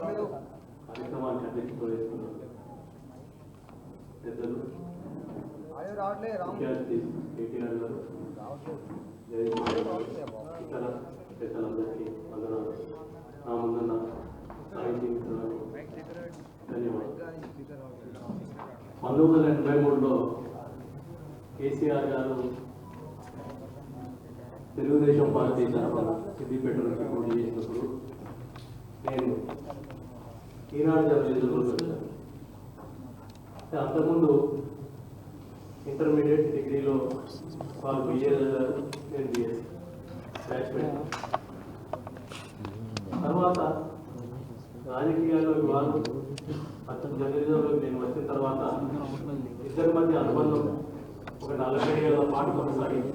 కార్యక్రమాన్ని అధ్యక్షత వహిస్తున్నారు పెద్దలు విద్యార్థి కేటీఆర్ గారు, ఇతర పెద్దలందరికీ వందనాలు. నా ముందున్న సాహితీ మిత్రులకు ధన్యవాదాలు. 1983లో కేసీఆర్ గారు తెలుగుదేశం పార్టీ తరఫున సిద్దిపేట నుంచి పోటీ చేసినప్పుడు నేను ఈనాడు జర్నలిజంలో వచ్చాను. అంతకుముందు ఇంటర్మీడియట్ డిగ్రీలో వాళ్ళు బిఏ చదివారు, నేను బిఎస్సీ బ్యాచ్మెంట్. తర్వాత రాజకీయాల్లోకి వాళ్ళు అతను జర్నలిజంలోకి నేను వచ్చిన తర్వాత ఇద్దరి మధ్య అనుబంధం ఒక 40 ఏళ్ల పాటు కొనసాగింది.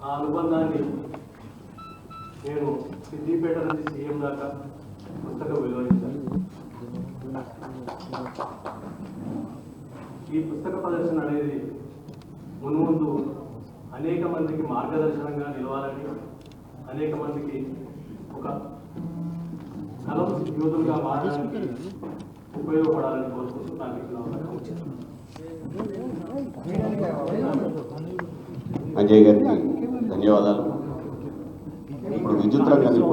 ఆ అనుబంధాన్ని నేను సిద్దిపేట నుంచి సీఎం దాకా పుస్తకం విలువరించాను. ఈ పుస్తక ప్రదర్శన అనేది మున్ముందు అనేక మందికి మార్గదర్శనంగా నిలవాలని, అనేక మందికి ఒక కలం యోధులుగా మారడానికి ఉపయోగపడాలని కోరుకుంటూ నాకు అజయ్ గారికి ధన్యవాదాలు. ఇప్పుడు విద్యుత్ రంగాన్ని